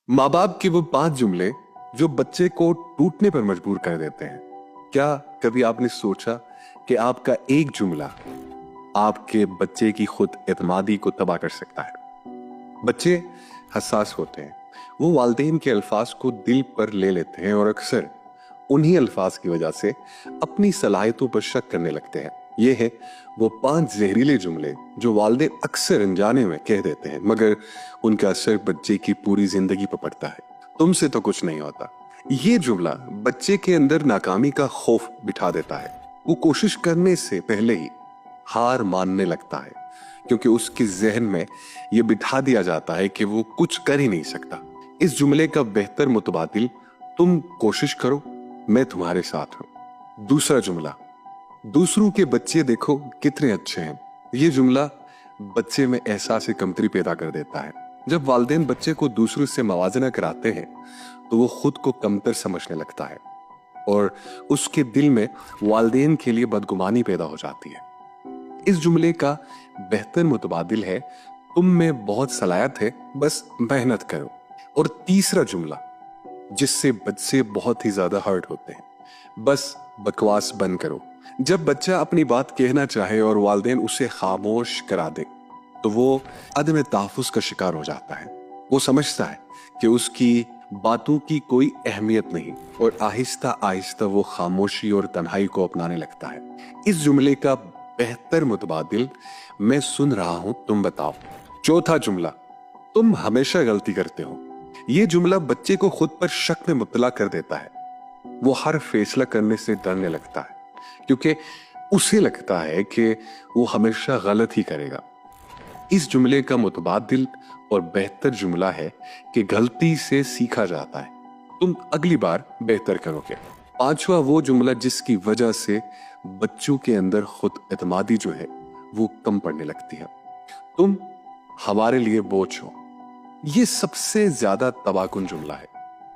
माँ बाप के वो 5 जुमले जो बच्चे को टूटने पर मजबूर कर देते हैं। क्या कभी आपने सोचा कि आपका एक जुमला आपके बच्चे की खुद एतमादी को तबाह कर सकता है? बच्चे हसास होते हैं, वो वालिदैन के अल्फाज को दिल पर ले लेते हैं और अक्सर उन्हीं अल्फाज की वजह से अपनी सलाहियतों पर शक करने लगते हैं। ये है वो 5 जहरीले जुमले जो वालिदैन अक्सर अनजाने में कह देते हैं, मगर उनका असर बच्चे की पूरी जिंदगी पर पड़ता है। तुमसे तो कुछ नहीं होता। ये जुमला बच्चे के अंदर नाकामी का खौफ बिठा देता है। वो कोशिश करने से पहले ही हार मानने लगता है, क्योंकि उसके जहन में ये बिठा दिया जाता है कि वो कुछ कर ही नहीं सकता। इस जुमले का बेहतर मुतबादिल, तुम कोशिश करो, मैं तुम्हारे साथ हूं। दूसरा जुमला, दूसरों के बच्चे देखो कितने अच्छे हैं। ये जुमला बच्चे में एहसास कमतरी पैदा कर देता है। जब वालिदैन बच्चे को दूसरों से मवाजना कराते हैं तो वो खुद को कमतर समझने लगता है और उसके दिल में वालिदैन के लिए बदगुमानी पैदा हो जाती है। इस जुमले का बेहतर मुतबादिल है, तुम में बहुत सलाहियत है, बस मेहनत करो। और तीसरा जुमला जिससे बच्चे बहुत ही ज्यादा हर्ट होते हैं, बस बकवास बंद करो। जब बच्चा अपनी बात कहना चाहे और वालिदैन उसे खामोश करा दे तो वो अदम तहफ़्फ़ुज़ का शिकार हो जाता है। वो समझता है कि उसकी बातों की कोई अहमियत नहीं और आहिस्ता आहिस्ता वो खामोशी और तन्हाई को अपनाने लगता है। इस जुमले का बेहतर मुतबादिल, मैं सुन रहा हूं, तुम बताओ। चौथा जुमला, तुम हमेशा गलती करते हो। ये जुमला बच्चे को खुद पर शक में मुब्तला कर देता है। वो हर फैसला करने से डरने लगता है, क्योंकि उसे लगता है कि वो हमेशा गलत ही करेगा। इस जुमले का मुतबादिल और बेहतर जुमला है कि गलती से सीखा जाता है, तुम अगली बार बेहतर करोगे। पांचवा वो जुमला जिसकी वजह से बच्चों के अंदर खुद एतमादी जो है वो कम पड़ने लगती है, तुम हमारे लिए बोझ हो। ये सबसे ज्यादा तबाहकुन जुमला है।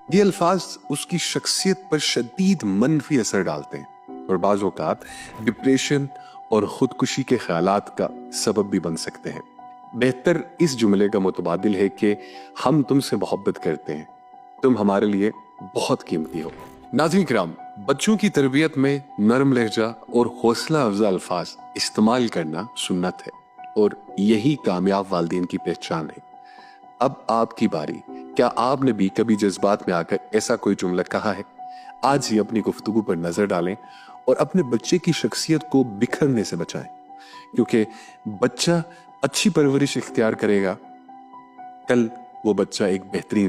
ये अल्फाज उसकी शख्सियत पर शदीद मनफी असर डालते हैं और बाज़ औक़ात डिप्रेशन और खुदकुशी के ख्यालात का सबब भी बन सकते हैं। बेहतर इस जुमले का मुतबादिल है कि हम तुमसे मोहब्बत करते हैं, तुम हमारे लिए बहुत कीमती हो। नाज़रीन किराम, बच्चों की तरबियत में नरम लहजा और हौसला अफजा अल्फाज इस्तेमाल करना सुन्नत है और यही कामयाब वालिदैन की पहचान है। अब आपकी बारी। क्या आपने भी कभी जज्बात में आकर ऐसा कोई जुमला कहा है? आज ही अपनी गुफ्तगू पर नजर डालें और अपने बच्चे की शख्सियत को बिखरने से बचाएं, क्योंकि बच्चा अच्छी परवरिश इख्तियार करेगा, कल वो बच्चा एक बेहतरीन